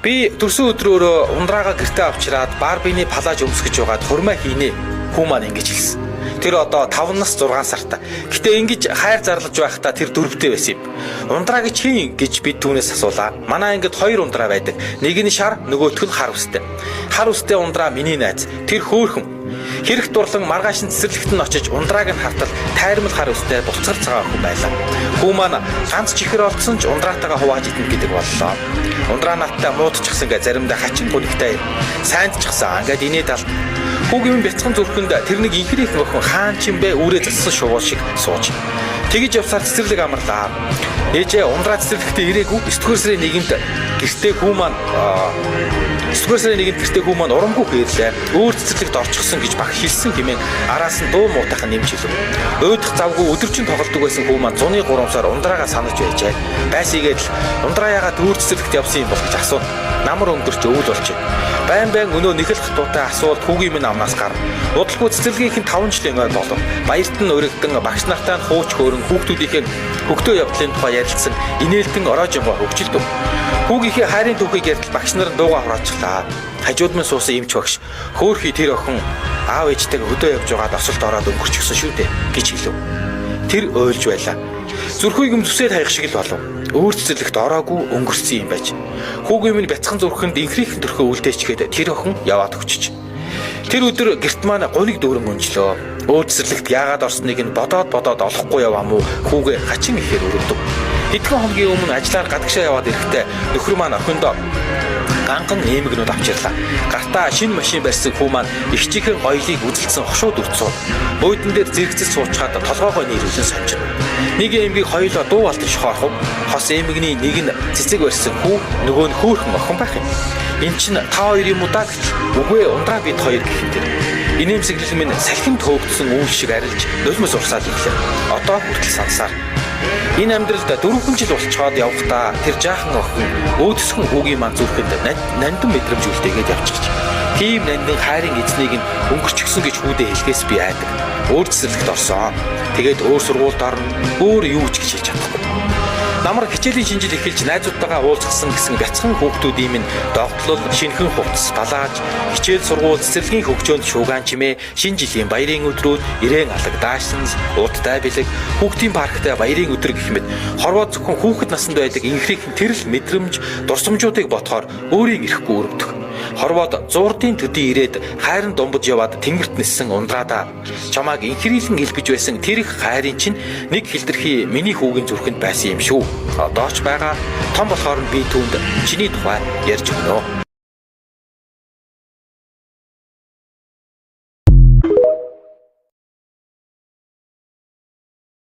Би төрсөн өдрөөрөө ундраагаа гэртээ авчираад бар биений палаж өмсгөж байгаад хурмаа хийнэ. Хүү маань ингэж хэлсэн. Тэр одоо 5 нас 6 сартай. Гэтэ ингэж хайр зарлаж байхдаа тэр 4-тэй байсан юм. Ундраа гэж хийн гэж би түүнээс асуулаа. Манай ангид 2 ундраа байдаг. Нэг нь шар, нөгөөх нь хар үстэй. Хар үстэй ундраа миний найз. Тэр хөөхөн. Хэрэг дурлан маргааш нь цэцэрлэгт нь очиж ундрааг нь хартал тайрмал хар үстэй буцаар цагаан хүн байлаа. Хүү маань ганц чихэр олдсон ч ундраатайгаа хувааж идэх гэдэг боллоо. Ундраа наттай муудчихсан гэ заримдаа хачин гүнигтэй сайндчихсан. Ингээд инээ талд хүүгийн бяцхан зүрхэнд тэр нэг инхрийнх охин хаан ч юм бэ үрээ зассан шувуу шиг сууж. Тэгэж явсаар цэцэрлэг амарлаа. Ээжээ ундраа цэцэрлэгтээ ирээгүй 9-р сарын 1-нд гэртээ хүү маань 9-р сарын 1-нд гэртээ хүү маань урамгүй хэрлээ. Өөр цэцэрлэгт орчихсон гэж баг хэлсэн хэмээн араас нь дуу муутайхан нэмж хэлв. Өөдөх завгүй өдөржин тоглодог байсан хүү маань зуны 3 сар ундраагаа санаж байжээ. Байсийгээд л ундраа яагаад өөр цэцэрлэгт явсан юм бол гэж асуув. Намар өнгөрч өвөл болчих. Байн өнөө нэг л хатуутай асуулт хүүгийн минь амнаас гар. Удалгүй цэцэрлэгийнх нь 5 жилийн ой болов. Баярт нь өргөдөн багш нартай нь хууч хөөрөн хүүхдүүдийн хөгтөө явдлын тухай ярилцсан инээлтэн ороожингоо хөгжилдөв. Хүүгийнхээ хайрын түүхийг ярил багш нар дуугаа хураачлаа. Хажууд минь суусан эмч багш хөөхий тэр охин аав ээжтэйгээ хөдөө явж байгаад осолд ороод өнгөрчихсөн шүү дээ гэж хэлв. Тэр ойлж байлаа. Зүрхийг юм зүсээд хаях шиг л болов. Өөр цэцэрлэгт ороогүй өнгөрсөн юм байж. Хүүгийн минь бяцхан зүрхэнд инхрийнхэн төрхөө үлдээчгээд тэр охин яваад өгчөж. Тэр өдөр гэрт маань гуниг дүүрэн өнжлөө. Өөр цэцэрлэгт яагаад орсныг нь бодоод олохгүй яваа мó хүүгээ хачин ихээр өрөвдөв. Хэдхэн хоногийн өмнө ажиллаар гадагшаа яваад ирэхдээ нөхөр маань охиндоо ганхан эмгэнүүд авчирлаа. Гартаа шинэ машин барьсан хүү маань ихчийнхэн гоёлыг үзэлцсэн хошууд өрцөө. Буудан дээр зэрэгцэд суучгаад толгоогоо нийрүүлэн сонжив. Нэг эмгийг хоёулаа дуу алтан шохоорхов. Хос эмгний нэг нь цэцэг барьсан хүү, нөгөө нь хөөхөн охин байх юм. Энд чинь та хоёр юм уу даа гэж. Үгүй ундраа бид хоёр гэх юм дээр. Инээмсэглэл минь салхинд хөөгдсөн үйл шиг арилж нулимс урсаад ирлээ. Одоо хүртэл сансаар. Энэ амьдралд 4 жил болцоод явхдаа тэр жаахан охин өөдсгөн хүүгийн маань зүрхэнд нандин мэдрэмж үлдээгээд явчихж. Тийм нандин хайрын эзнийг нь өнгөрчихсөн гэж хүүдээ хэлхээс би айдаг. Өөр цэцэрлэгт орсон. Тэгээд өөр сургуульд орно. Өөр юу ч гэж хэлж чадахгүй. Намар хичээлийн шинжил эхэлж найзуудтайгаа уулзсан гэсэн бяцхан хүүхдүүдийн минь догтлол шинхэн хувцас балааж хичээл сургууль цэцэрлэгийн хөгжөөнд шуугаан чимээ шинэ жилийн баярын өдрүүд ирээн алаг даашсан удтай бэлэг хүүхдийн парктай баярын өдөр гэх мэт хорвоо зөвхөн хүүхэд наснд байдаг инхрийнхэн тэрл мэдрэмж дурсамжуудыг бодохоор өөрийн ирэхгүй өрөвдөх. Хорвоод зуурдын төдий ирээд хайрын думбад яваад тэнгэрт ниссэн ундраадаа чамааг инхрийлэн илбэж байсан тэр их хайрын чинь нэг хилдэрхий миний хүүгийн зүрхэнд байсан юм шүү. Одоо ч байгаа том болохоор би түүнд чиний тухай ярьж өгнө.